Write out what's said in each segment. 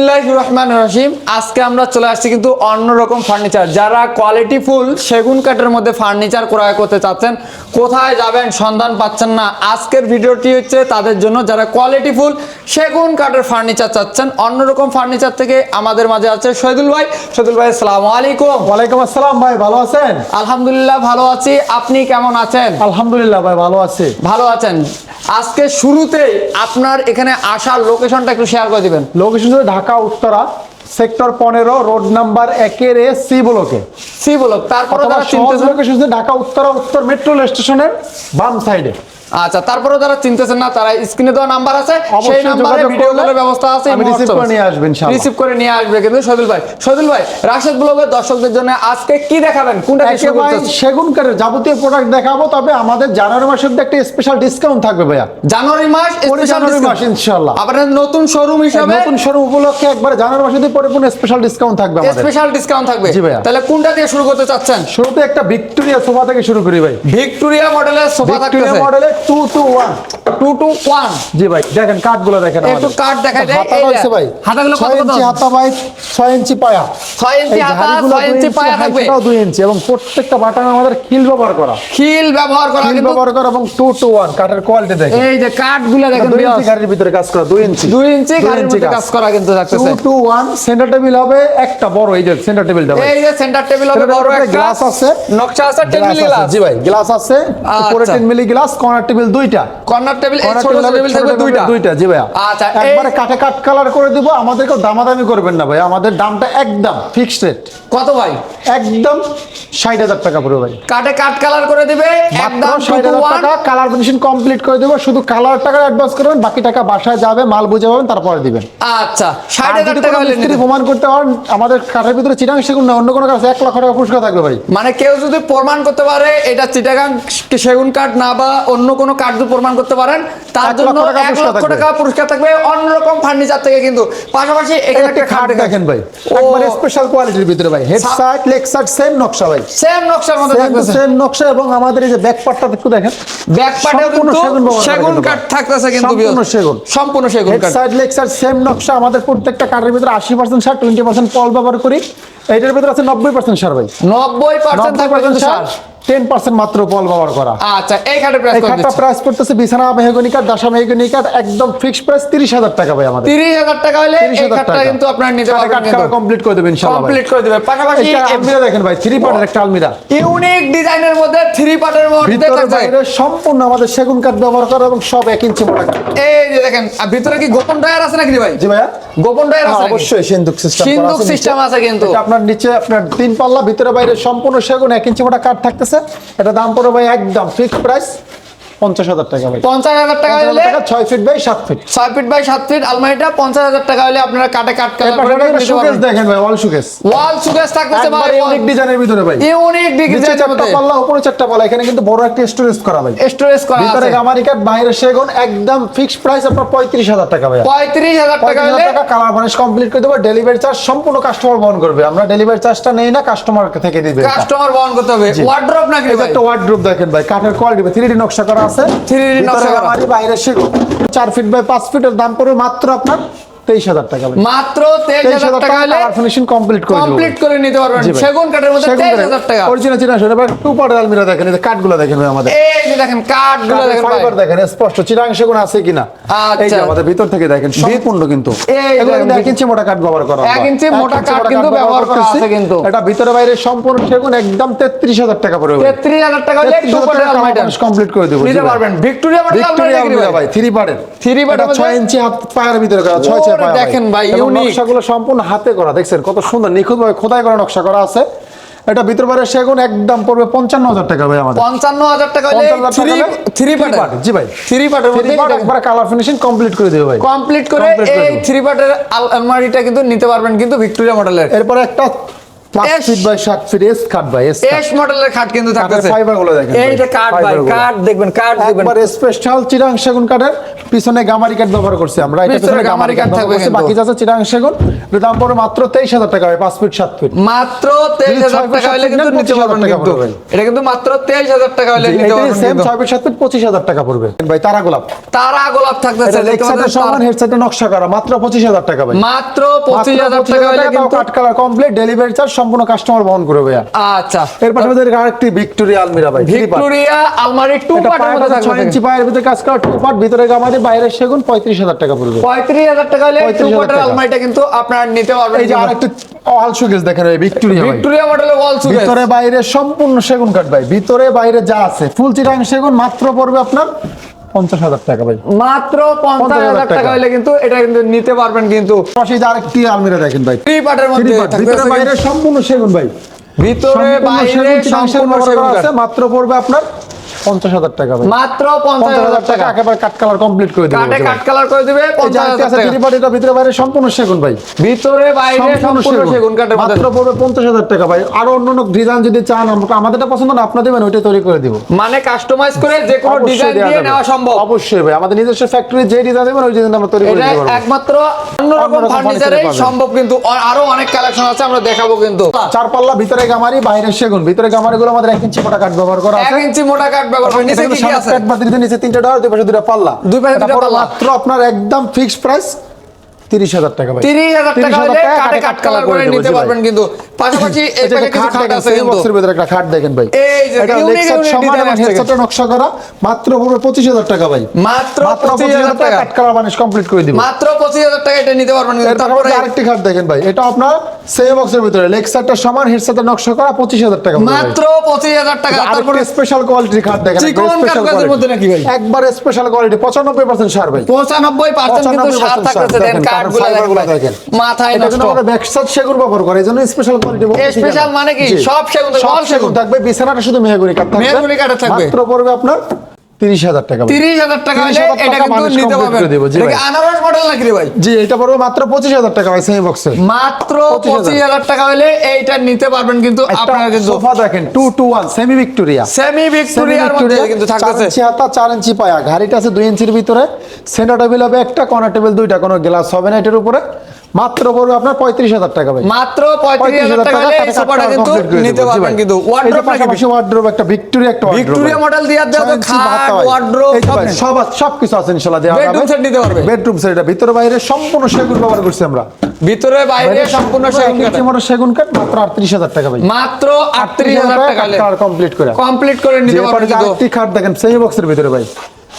বিসমিল্লাহির রহমানির রহিম। আজকে আমরা চলে আসছি কিন্তু অন্যরকম ফার্নিচার। যারা কোয়ালিটি ফুল সেগুন কাঠের মধ্যে ফার্নিচার ক্রয় করতে চাচ্ছেন, কোথায় যাবেন সন্ধান পাচ্ছেন না, আজকের ভিডিওটি হচ্ছে তাদের জন্য। যারা কোয়ালিটি ফুল সেগুন কাঠের ফার্নিচার চাচ্ছেন, অন্যরকম ফার্নিচার থেকে আমাদের মাঝে আছে শহীদুল ভাই। শহীদুল ভাই, আসসালামু আলাইকুম। ওয়ালাইকুম আসসালাম ভাই, ভালো আছেন? আলহামদুলিল্লাহ ভালো আছি, আপনি কেমন আছেন? আলহামদুলিল্লাহ ভাই, ভালো আছি। ভালো আছেন। আজকে শুরুতেই আপনার এখানে আসার লোকেশনটা একটু শেয়ার করে দিবেন। লোকেশন হচ্ছে Dhaka Uttara, sector 15, road number 1 এ সি ব্লকে। C block. তারপরে যারা চিনতেছেন, লোকেশন হচ্ছে ঢাকা উত্তরা, উত্তর মেট্রো স্টেশনের বাম সাইডে। আচ্ছা, তারপরে যারা চিনতেছেন না, তারা স্ক্রিনে দেওয়া নাম্বার আছে, সেই নম্বরে ভিডিও কলের ব্যবস্থা আছে, আমি রিসিভ করে নিয়ে আসবেন ইনশাআল্লাহ। রিসিভ করে নিয়ে আসবে কিন্তু শহীদুল ভাই রাশেদ ব্লগের দর্শকদের জন্য আজকে কি দেখাবেন, কোনটা কি শুরু করতেছেন? সেগুন কাঠের যাবতীয় প্রোডাক্ট দেখাবো, তবে আমাদের জানুয়ারি মাসের মধ্যে একটা স্পেশাল ডিসকাউন্ট থাকবে ভাইয়া। জানুয়ারি মাস জানুয়ারি মাস ইনশাআল্লাহ আপনাদের নতুন শোরুম হিসাবে, নতুন শোরুম উপলক্ষে একবার জানুয়ারি মাসে পরিপূর্ণ স্পেশাল ডিসকাউন্ট থাকবে আমাদের। স্পেশাল ডিসকাউন্ট থাকবে। জি ভাইয়া। তাহলে কোনটা দিয়ে শুরু করতে চাচ্ছেন? শুরুতে একটা ভিক্টোরিয়া সোফা থেকে শুরু করি ভাই। ভিক্টোরিয়া মডেলের সোফা থাকতেছে, ভিক্টোরিয়া মডেলের 221। 221। জি ভাই, দেখেন কাঠগুলো দেখেন, একটু কাঠ দেখাই দেয়। হাতা রয়েছে ভাই, হাতাগুলো কত 6 কত? ইঞ্চি হাতা ভাই, 6 ইঞ্চি পায়া, 6 ইঞ্চি হাতা, 6 ইঞ্চি পায়া থাকবে, 2 ইঞ্চি, এবং প্রত্যেকটা বাটন আমাদের খিল ব্যবহার করা, খিল ব্যবহার করা খিল কিন্তু ব্যবহার করা, এবং 2 to 1 কাঠের কোয়ালিটি দেখেন। এই যে কাঠগুলো দেখেন, 2 ইঞ্চি কাঠের ভিতরে কাজ করা, 2 ইঞ্চি 2 ইঞ্চি কাঠের মধ্যে কাজ করা কিন্তু থাকতেছে। 2 to 1 সেন্টার টেবিল হবে একটা বড়, এই যে সেন্টার টেবিলটা ভাই, এই যে সেন্টার টেবিল হবে বড় একটা, গ্লাস আছে, নকশা আছে, 10 মিলি গ্লাস। জি ভাই, গ্লাস আছে উপরে, 10 মিলি গ্লাস, কর্নার টেবিল দুইটা, কর্নার টেবিল, এই ছোট টেবিল থাকবে দুইটা। জি ভাইয়া। আচ্ছা, একবারে কাঠে কাট কালার করে দিব, আমাদেরকে দামাদামি করবেন না ভাই, আমাদের দামটা একদম ফিক্সড রেট। কত ভাই? একদম 60,000 টাকা পড়বে ভাই। কাটে কাট কালার করে দিবে, একদম 60,000 টাকা, কালার ফিনিশিং কমপ্লিট করে দেব। শুধু কালার টাকা অ্যাডভান্স করবেন, বাকি টাকা বাসায় যাবে, মাল বুঝে পাবেন, তারপরে দিবেন। আচ্ছা, 60,000 টাকা হলে মিস্ত্রি প্রমাণ করতে পারেন আমাদের কাঠের ভিতরে চিটাং সেগুন না, অন্য কোনো কাজ 1 লাখ টাকা পুরস্কার থাকবে ভাই। মানে কেউ যদি প্রমাণ করতে পারে এটা চিটাগাং সেগুন কাঠ না বা অন্য কোনো কাঠ যদি প্রমাণ করতে পারেন, তার জন্য 1 লক্ষ টাকা পুরস্কার থাকবে অন্যরকম ফার্নিচার থেকে। কিন্তু পাশাপাশি এখানে একটা খাট দেখেন ভাই, একবারে স্পেশাল কোয়ালিটির ভিতরে ভাই, head side leg side same নকশা ভাই, সেম নকশার মধ্যে থাকতেছে, সেম নকশা। এবং আমাদের এই যে ব্যাক পার্টটা একটু দেখেন, ব্যাক পার্টেও কিন্তু সেগুন কাঠ থাকতেছে, কিন্তু সম্পূর্ণ সেগুন কাঠ, head side leg side same নকশা। আমাদের প্রত্যেকটা কাঠের ভিতরে 80% সার, 20% পল ব্যবহার করি। এইটার ভিতরে আছে 90% সার ভাই, 90% থাকবে কিন্তু সার, 10% মাত্র পল ব্যবহার করা। আচ্ছা, এই খাটের প্রাইস পড়তেছে বিছানা মেহগনি কাঠ, দাসা মেহগনি কাঠ, একদম ফিক্সড প্রাইস 30,000 টাকা ভাই। আমাদের 30,000 টাকা হলে এই খাটটা কিন্তু আপনারা নিতে পারবেন, কাঠ কমপ্লিট করে দেবেন ইনশাআল্লাহ, কমপ্লিট করে দিবেন। পাশাপাশি আলমিরা দেখেন ভাই, 3 পার্টের একটা আলমিরা, ইউনিক ডিজাইনের মধ্যে 3 পার্টের মধ্যে থাকবে, সম্পূর্ণ আমাদের সেগুন কাঠ ব্যবহার করা, এবং সব 1 ইঞ্চি মোটা কাঠ। এই যে দেখেন, ভিতরে কি গোপন ড্রয়ার আছে নাকি ভাই? জি ভাইয়া, গোপন ড্রয়ার আছে, অবশ্যই সিন্দুক সিস্টেম আছে কিন্তু। আপনার নিচে আপনার 3 পাল্লা, ভিতরে বাইরে সম্পূর্ণ সেগুন, 1 ইঞ্চি মোটা কাঠ থাকতেছে। এটা দাম পড়বে ভাই একদম ফিক্সড প্রাইস 50,000 টাকা ভাই। 50,000 টাকা হলে 6 feet by 7 feet, 6 feet by 7 feet আলমারিটা 50,000 টাকা হলে আপনারা কাটে কাট কালার করে নিতে পারবেন। দেখেন ভাই, ওয়াল শোকেস, ওয়াল শোকেস থাকতেছে ভাই, ইউনিক ডিজাইনের ভিতরে ভাই, ইউনিক ডিজাইনের মধ্যে, পাল্লা উপরে 4টা পাল্লা, এখানে কিন্তু বড় একটা স্টোরেজ করা ভাই, স্টোরেজ করা আছে, ভিতরে গামারি কাঠ, বাইরে সেগুন, একদম ফিক্সড প্রাইস আপনার 35,000 টাকা ভাই। 35,000 টাকা হলে কালার ফার্নিশ কমপ্লিট করে দেব। ডেলিভারি চার্জ সম্পূর্ণ কাস্টমার বহন করবে, আমরা ডেলিভারি চার্জটা নেই না, কাস্টমার থেকে দিবে, কাস্টমার বহন করতে হবে। ওয়ার্ড্রপ নাকি ভাই? একটা ওয়ার্ড্রপ দেখেন ভাই, কাঠের কোয়ালিটি 3D নকশা করা আছে, 3D নকশা করা, বাইরে সেগুন, 4 ফিট বাই 5 ফিটের দাম পড়বে মাত্র আপনার 23,000 টাকা ভাই। মাত্র 23,000 টাকা হলে কালার ফিনিশিং কমপ্লিট করে নিতে পারবেন সেগুন কাঠের মধ্যে 23,000 টাকা। অরিজিনাল চিনা শুনে ভাই, 2 পার্টের আলমিরা দেখেন, এই কাঠগুলো দেখেন ভাই, আমাদের এই যে দেখেন কাঠগুলো দেখেন ভাই, ফাইবার দেখেন স্পষ্ট, চিরাং সেগুন আছে কিনা। এই যে আমাদের ভিতর থেকে দেখেন সম্পূর্ণ কিন্তু এগুলো কিন্তু 1 ইঞ্চি মোটা কাঠ ব্যবহার করা, 1 ইঞ্চি মোটা কাঠ কিন্তু ব্যবহার করা আছে কিন্তু। এটা ভিতরে বাইরে সম্পূর্ণ সেগুন, একদম 33,000 টাকা পড়বে। 33,000 টাকা হলে 2 পার্টের আলমারিটা কমপ্লিট করে দেব, নিতে পারবেন। ভিক্টোরিয়া মডেল আলমারি ভাই, 3 পার্টের, 3 পার্টের 6 ইঞ্চি হাত পায়ের ভিতরে করা, 6 পায়া দেখেন ভাই, ইউনিক নকশাগুলো সম্পূর্ণ হাতে করা, দেখছেন কত সুন্দর নিখুঁতভাবে খোদাই করা নকশা করা আছে। এটা ভিতর বাইরে সেগুন, একদম পড়বে 55,000 টাকা ভাই। আমাদের 55,000 টাকা হলে 3 পার্ট। জি ভাই, 3 পার্টের মধ্যে একবার কালার ফিনিশিং কমপ্লিট করে দেব ভাই, কমপ্লিট করে এই 3 পার্টের আলমারিটা কিন্তু নিতে পারবেন কিন্তু ভিক্টোরিয়া মডেলের। এরপর একটা 5 ফিট বাই 7 ফিট এস খাট ভাই এস এস মডেলের খাট কিন্তু থাকতেছে। ফাইবার গুলো দেখেন এই যে কাঠ ভাই, কাঠ দেখবেন, কাঠ দেখবেন একবার স্পেশাল চিরাং সেগুন কাঠের, পিছনে গামারি কাঠ ব্যবহার করছি আমরা, এটা পিছনে পিছনে গামারি গামারি কাঠ কাঠ থাকবে থাকবে, কিন্তু। বাকি যা আছে চিরাং সেগুন। এর দাম পড়বে মাত্র 23000 টাকা ভাই, 5 ফিট 7 ফিট মাত্র 23000 টাকা হলে কিন্তু নিতে পারবেন 25,000 কিন্তু। পড়বে। এটা কিন্তু মাত্র 23000 টাকা হলে নিতে পারবেন সেম কিন্তু। 6 ফিট 7 ফিট 25000 টাকা পড়বে ভাই। তারা গোলাপ, তারা গোলাপ থাকতেছে, এটা লেগ সাইডের সমান, হেড সাইডে নকশা করা, মাত্র 25000 টাকা ভাই। মাত্র 25000 টাকা হলে কিন্তু কাট কালার কমপ্লিট, ডেলিভারি চার্জ সম্পূর্ণ কাস্টমার বহন করবে ভাইয়া। আচ্ছা। এর পাশাপাশি আরেকটি ভিক্টোরিয়া আলমিরা ভাই, ভিক্টোরিয়া আলমারি টু এটা পার্টের মধ্যে 6 থাকবে। ইঞ্চি পায়ের ভিতরে কাজ করা, টু পার্ট, ভিতরে গামারি, বাইরে সেগুন, 35000 টাকা পড়বে। 35000 টাকা হলে টু 35,000 পার্টের টাকা। আলমারিটা কিন্তু আপনারা নিতে পারবেন। এই যে আরেকটা অল শোকেস দেখেন ভাই, ভিক্টোরিয়া ভাই, ভিক্টোরিয়া মডেলের ওয়াল সুকেস, ভিতরে বাইরে সম্পূর্ণ সেগুন কাঠ ভাই, ভিতরে বাইরে যা আছে ফুল চিটাং সেগুন, মাত্র পড়বে আপনার 50000 টাকা ভাই। মাত্র 50000 টাকা হলে কিন্তু এটা কিন্তু নিতে পারবেন কিন্তু। পাশে যে আরেকটি আলমিরা দেখেন ভাই, থ্রি পার্টের মধ্যে ভিতরে থাকতেছে বাইরে সম্পূর্ণ সেগুন ভাই, ভিতরে বাইরে সম্পূর্ণ সেগুন কাঠ। মাত্র পড়বে আপনার 50000 টাকা ভাই। মাত্র 50000 টাকা একেবারে কাট কালার কমপ্লিট করে দেব। কাটে কাট কালার করে দিবে 50000 টাকা। ত্রিপাঠিটা ভিতরে বাইরে সম্পূর্ণ সেগুন ভাই, ভিতরে বাইরে সম্পূর্ণ সেগুন কাঠের মধ্যে। মাত্র পড়বে 50000 টাকা ভাই। আরো অন্যান্য ডিজাইন যদি চান, আমাদেরটা পছন্দ না আপনার দেবেন, ওইটা তৈরি করে দিব। মানে কাস্টমাইজ করে যে কোনো অবশ্যই ডিজাইন দেয়া দিয়ে যাবে। নেওয়া সম্ভব। অবশ্যই ভাই, আমাদের নিজস্ব ফ্যাক্টরি যে ডিজাইন দেবেন ওই ডিজাইন আমরা তৈরি করে এটা দিতে পারবো। একমাত্র অন্যরকম অন্যরকম ফার্নিচারে ফার্নিচারে পাবেন। সম্ভব কিন্তু। আরো অনেক কালেকশন আছে, আমরা দেখাবো কিন্তু। চার পাল্লা, ভিতরে গামারি, বাইরে সেগুন। ভিতরে গামারি গুলো আমাদের 1 ইঞ্চি মোটা কাঠ ব্যবহার করা 1 আছে। ইঞ্চি মোটা কাঠ ব্যবহার করে। নিচে কি কি আছে? কাঠ বাতিতে নিচে 3টা ডয়ার, দুই পাশে 2টা পাল্লা। দুই পাশে এটা 2টা পড়বে পাল্লা। মাত্র আপনার একদম ফিক্সড প্রাইস 30000 টাকা ভাই। 30000 টাকা হলে কাটে কাট কালার করে দেবো, নিতে জি ভাই। পারবেন কিন্তু। পাশাপাশি এই এই যে পাশে একটা কিছু খাট খাট দেখেন, আছে same কিন্তু। box এর ভিতরে একটা খাট দেখেন ভাই। এই যে এটা ইউনিক লেগ সাইড ইউনিক সমান ডিজাইন এবং আছে। হেড সাইডে নকশা করা, মাত্র পড়বে 25000 টাকা ভাই। মাত্র মাত্র 25000 টাকা। কাট কালার বানিশ কমপ্লিট করে দিব। মাত্র 25000 টাকা এটা নিতে পারবেন কিন্তু। এরপরে তারপরে আরেকটি খাট দেখেন ভাই, এটা আপনার সেম বক্সের ভিতরে লেগ সাইডটা সমান, হেড সাইডে নকশা করা, 25000 টাকা পড়বে ভাই। মাত্র 25000 টাকা। তারপরে তারপরে স্পেশাল কোয়ালিটির খাট দেখেন, চিকন স্পেশাল কাঠের মধ্যে নাকি ভাই? একবার স্পেশাল কোয়ালিটি 95% সার ভাই। 95% কিন্তু সার 95% থাকতেছে। দেন দেখেন, কাঠগুলো ফাইবারগুলো দেখেন দেখেন। মাথায় এটা নষ্ট। জন্য আমরা ব্যাকসাইড সেগুন ব্যবহার করি, এজন্য স্পেশাল কোয়ালিটি বলতে। স্পেশাল মানে কি? সব সেগুন থাকবে, সব all সেগুন সেগুন। থাকবে, বিছানাটা শুধু মেহগনি কাঠ থাকবে। মেহগনি কাঠের থাকবে। মাত্র পড়বে আপনার 30000 টাকা ভাই। 30000 টাকা হলে 30,000 এটা টাকা কিন্তু মানুষ নিতে complete পারবেন। করে দেবো, জি এটা কি ভাই। আনারস মডেল নাকি রে ভাই? জি, এটা পড়বে মাত্র 25000 টাকা ভাই, সেম বক্সে। মাত্র 25000 টাকা হলে এইটা নিতে পারবেন কিন্তু আপনারা কিন্তু। সোফা দেখেন 2 to 1 সেমি ভিক্টোরিয়া, সেমি ভিক্টোরিয়ার মধ্যে কিন্তু 4 থাকতেছে। ইঞ্চি হাতা, 4 ইঞ্চি পায়া, ঘাড়িটা আছে 2 ইঞ্চির ভিতরে, সেন্টার টেবিল হবে একটা, কর্নার টেবিল 2টা, কোনো গ্লাস হবে না এটার উপরে। মাত্র পড়বে আপনার 35000 টাকা ভাই। মাত্র 35000 টাকা হলে এই সোফাটা কিন্তু নিতে পারবেন কিন্তু। ওয়ার্ড্রোব নাকি? পাশাপাশি ওয়ার্ড্রোব একটা ভিক্টোরিয়া, একটা ভিক্টোরিয়া মডেল দিয়ে দেওয়া তো খাট, ওয়ার্ড্রোব সব সব কিছু আছে ইনশাআল্লাহ দেওয়া বেডরুম সেট নিতে পারবে। বেডরুম সেট, এটা ভিতরে বাইরে সম্পূর্ণ সেগুন ব্যবহার করছি আমরা। ভিতরে বাইরে সম্পূর্ণ সেগুন কাঠ। সেগুন কাঠ মাত্র 38000 টাকা ভাই। মাত্র 38000 টাকা হলে কালার কমপ্লিট করে কমপ্লিট করে নিতে যে পারবেন পারে কিন্তু। আরেকটি খাট দেখেন সেমি বক্সের ভিতরে ভাই,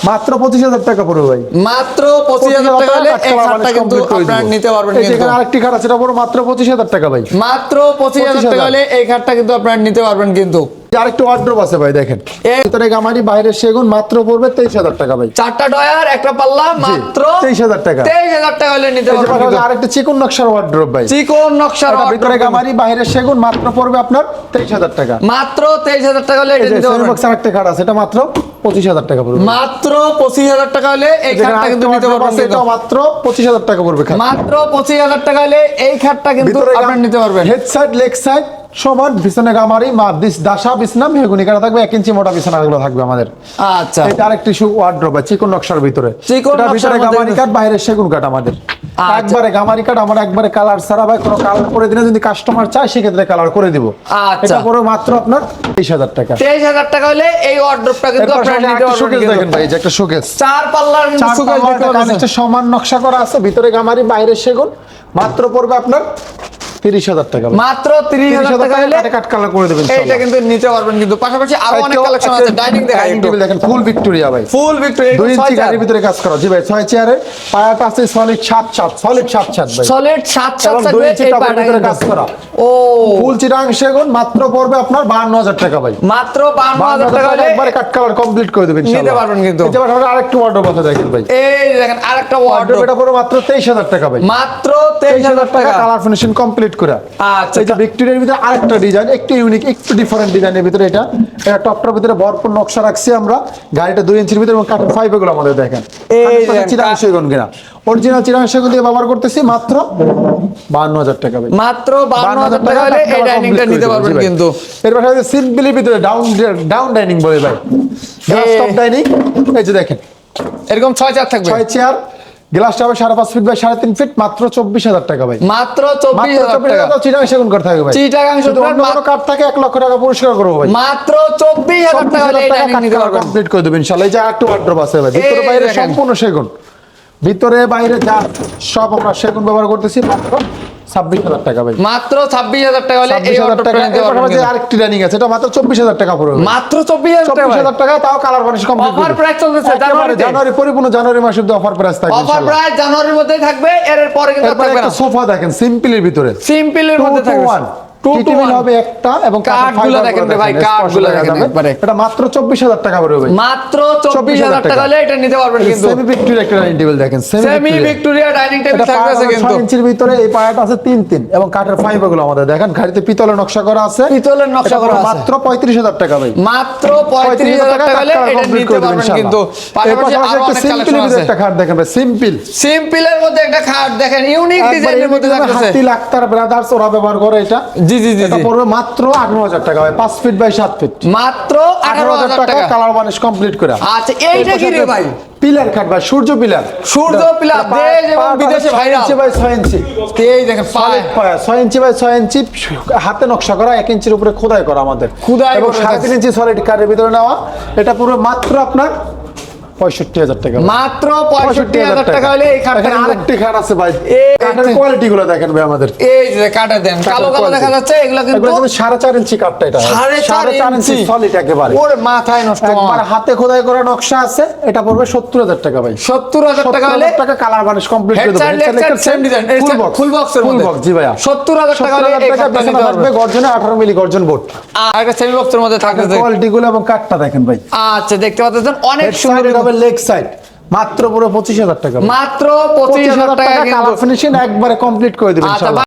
মাত্র 25000 টাকা পড়বে ভাই। মাত্র 25000 টাকা হলে এই খাটটা কিন্তু আপনারা নিতে পারবেন এই কিন্তু। যেখানে আরেকটি খাট আছে, এটা পড়বে মাত্র 25000 টাকা ভাই। মাত্র 25000 টাকা হলে এই খাটটা কিন্তু আপনারা নিতে পারবেন কিন্তু। আরেকটু ওয়ার্ড্রোব আছে ভাই দেখেন, এই- ভিতরে গামারি, বাইরে সেগুন, মাত্র পড়বে 23000 টাকা ভাই। 4টা ডয়ার, একটা পাল্লা, মাত্র 23000 টাকা। 23000 টাকা হলে নিতে এই যে পারবেন পাশে কিন্তু। আরেকটা চিকন নকশার ওয়ার্ড্রোব ভাই, চিকন নকশার এটা ভিতরে wardrobe গামারি, বাইরে সেগুন, মাত্র পড়বে আপনার 23000 টাকা। মাত্র 23000 টাকা হলে এই এটা যে নিতে সেমি পারবেন। বক্স আরেকটা খাট আছে, এটা মাত্র 25000 টাকা পড়বে। মাত্র 25000 টাকা হলে এই যেখানে খাটটা কিন্তু আরেকটা নিতে wardrobe পারবেন আছে, কিন্তু। এটা মাত্র 25000 টাকা পড়বে খাট। মাত্র 25000 টাকা হলে এই খাটটা কিন্তু আপনারা নিতে পারবেন। হেড সাইড, লেগ সাইড সমান, পিছনে গামারি, দাসা বিছনা মেহগনি কাটা থাকবে, 1 ইঞ্চি মোটা বিছানাগুলো থাকবে আমাদের। আচ্ছা, এটা আরেকটি ওয়ার্ড্রোব আছে চিকন নকশার ভিতরে, চিকন এটার নকশার ভিতরে মধ্যে গামারি কিন্তু- কাঠ, বাইরে সেগুন কাঠ আমাদের। আচ্ছা। একবারে গামারি কাঠ, আমরা একবারে কালার ছাড়া ভাই, কোনো কালার করে দিলে যদি কাস্টমার চায় সেক্ষেত্রে কালার করে দিব। আচ্ছা। এটা পড়বে মাত্র আপনার 23000 টাকা। 23000 টাকা হলে এই ওয়ার্ড্রোবটা কিন্তু এরপর আপনারা নিতে একটা পারবেন শোকেস কিন্তু। দেখেন ভাই, যে একটা শোকেস, 4 পাল্লার কিন্তু চার সুকেস দেখতে পাল্লা, পাচ্ছেন। কানেরটা সমান নকশা করা আছে, ভিতরে গামারি, বাইরে সেগুন, মাত্র পড়বে আপনার 30000 টাকা। মাত্র 30000 টাকা হলে কাট কালার করে দেবেন এইটা কিন্তু নিতে পারবেন কিন্তু। পাশাপাশি আরো অনেক কালেকশন আছে। ডাইনিং দেখাই ডাইনিং একটু। টেবিল দেখেন, ফুল ভিক্টোরিয়া ভাই, ফুল ভিক্টোরিয়া 2 ইঞ্চি 6 গাড়ির ভিতরে কাজ করা। জি ভাই, 6 চেয়ারে পায়াটা আছে সলিড 7 সলিড 7 ভাই, সলিড 7 এবং 2 থাকবে ইঞ্চি এই টপের পাটা ভিতরে কিন্তু। কাজ করা। ও ফুল চিটাং সেগুন মাত্র পড়বে আপনার 52000 টাকা ভাই। মাত্র 52000 টাকা হলে একবারে কাট কালার কমপ্লিট করে দেবেন ইনশাআল্লাহ। নিতে পারবেন কিন্তু। এই যে পাশে আরেকটু ওয়ার্ডরোব আছে দেখেন ভাই, এই দেখেন আরেকটা ওয়ার্ডরোব ওয়ার্ডরোব এটা পড়বে মাত্র 23000 টাকা ভাই। মাত্র 23000 টাকা। কালার ফিনিশিং কমপ্লিট কমপ্লিট করে। আচ্ছা। এই যে ভিক্টোরিয়ার ভিতরে আরেকটা ডিজাইন, একটু ইউনিক, একটু ডিফারেন্ট ডিজাইনের ভিতরে এটা টপটার ভিতরে ভরপুর নকশা রাখছি আমরা। গাড়িটা 2 ইঞ্চির ভিতরে এবং কার্টন 5 এগুলো আমাদের দেখেন এই চিরাং সেগুন কিনা, অরিজিনাল চিরাং সেগুন দিয়ে ব্যবহার করতেছি মাত্র 52,000 টাকা ভাই। মাত্র 52,000 টাকা হলে এই ডাইনিংটা নিতে পারবেন কিন্তু। এর পাশে সিম্পলির ভিতরে ডাউন ডাইনিং বলে ভাই, গ্লাস টপ ডাইনিং। এই যে দেখেন এরকম 6 চেয়ার থাকবে, 6 চেয়ার, গ্লাসটা হবে 5.5 ফিট বাই 3.5 ফিট, মাত্র 24,000 টাকা ভাই। মাত্র 24,000 টাকা। চিটাগাং সেগুন কাঠ থাকবে ভাই। চিটাগাং সেগুন অন্য কোনো কাঠ থাকে 1 লক্ষ টাকা পুরস্কার করবো ভাই। মাত্র 24,000 টাকা হলে এই ডাইনিং নিতে পারবেন। কমপ্লিট করে দেব ইনশাআল্লাহ। এই যে আরেকটু ওয়ার্ড্রপ আছে ভাই, ভিতরে বাইরে দেখেন। সম্পূর্ণ সেগুন, ভিতরে বাইরে যা সব আমরা সেগুন ব্যবহার করতেছি মাত্র 26,000 টাকা ভাই। মাত্র 26,000 টাকা হলে এই 26,000 ওয়ার্ডরোবটা টাকা। নিতে এর পারবেন পাশাপাশি কিন্তু। আরেকটি ডাইনিং আছে, এটা মাত্র 24,000 টাকা পড়বে ভাই। মাত্র 24,000 টাকা। 24,000 টাকা, তাও colour varnish complete. Offer price চলতেছে জানুয়ারিতে। জানুয়ারি পরিপূর্ণ জানুয়ারি মাসের অফার প্রাইস থাকবে অফার ইনশাআল্লাহ। প্রাইস জানুয়ারির মধ্যেই থাকবে, এর পরে কিন্তু আর এরপরে থাকবে না। একটা সোফা দেখেন সিম্পলের ভিতরে, সিম্পলের মধ্যে থাকবে 2 to 1 2 হবে একটা, এবং কাঠগুলো দেখেন রে ভাই, কাঠগুলো দেখেন একবারে। এটা মাত্র 24,000 টাকা পড়বে ভাই। মাত্র 24,000 টাকা হলে এটা নিতে পারবেন কিন্তু। সেমি ভিক্টোরিয়া একটা ডাইনিং টেবিল দেখেন, সেমি ভিক্টোরিয়া ডাইনিং টেবিল এটা থাকবে কিন্তু। 6 ইঞ্চির ভিতরে এই পায়াটা আছে 3 এবং কাঠের ফাইবার গুলো আমাদের দেখেন, গাড়িতে পিতলের নকশা করা আছে, পিতলের নকশা করা আছে। মাত্র 35,000 টাকা ভাই। মাত্র 35,000 টাকা হলে এটা নিতে পারবেন কিন্তু। পাশাপাশি আরো অনেক কালেকশন আছে। একটা খাট দেখেন ভাই, সিম্পল, সিম্পলের মধ্যে একটা খাট দেখেন, ইউনিক ডিজাইনের মধ্যে থাকতেছে। হাতি লাক্তার ব্রাদার্স ওরা ব্যবহার করে এটা। জি জি জি এটা জি। পড়বে মাত্র 18,000 টাকা ভাই, 5 ফিট বাই 7 ফিট, মাত্র 18,000 টাকা। কালার বানিশ কমপ্লিট করে। আচ্ছা এইটা কি রে ভাই? পিলার খাট ভাই, সূর্য পিলার, সূর্য পিলার, দেশ এবং বিদেশে ভাইরাল। 6 ইঞ্চি বাই 6 ইঞ্চি, এই দেখেন পায়। পায়া 6 ইঞ্চি বাই 6 ইঞ্চি, হাতে নকশা করা, 1 ইঞ্চির উপরে খোদাই করা আমাদের, খোদাই এবং করা 3.5 ইঞ্চি সলিড কাঠের ভিতরে নেওয়া। এটা পুরো মাত্র আপনার 65,000 টাকা। মাত্র 65,000 টাকা হলে এই খাটটা এখানে কিন্তু। আরেকটি খাট আছে ভাই, এই কাঠের কোয়ালিটি গুলো দেখেন ভাই আমাদের। এই যে কাটা দেন, কালো কালো দেখা যাচ্ছে, এগুলো কিন্তু 4.5 ইঞ্চি কাঠটা, এটা 4.5 ইঞ্চি সলিড একেবারে। ওরে মাথায় নষ্ট। একবার হাতে খোদাই করা নকশা আছে, এটা পড়বে 70,000 টাকা ভাই। 70,000 টাকা হলে 70,000 টাকা কালার বানিশ কমপ্লিট করে দেব। হেডসাইড লেকচার সেম ডিজাইন, ফুল বক্সের মধ্যে। ফুল বক্স জি ভাইয়া। 70,000 টাকা হলে এই খাটটা নিতে আসবে পারবেন। গর্জনে 18 মিলি গর্জন বোর্ড। আর একটা সেমি বক্সের মধ্যে থাকতেছে। কোয়ালিটি গুলো এবং কাঠটা দেখেন ভাই। আচ্ছা দেখতে পাচ্ছেন অনেক হেড সুন্দর সাইড হবে লেগ সাইড, মাত্র পুরো 25,000 টাকা। মাত্র 25,000 টাকা কালার কিন্তু। ফিনিশিং একবারে কমপ্লিট করে দিবেন আচ্ছা, ইনশাআল্লাহ।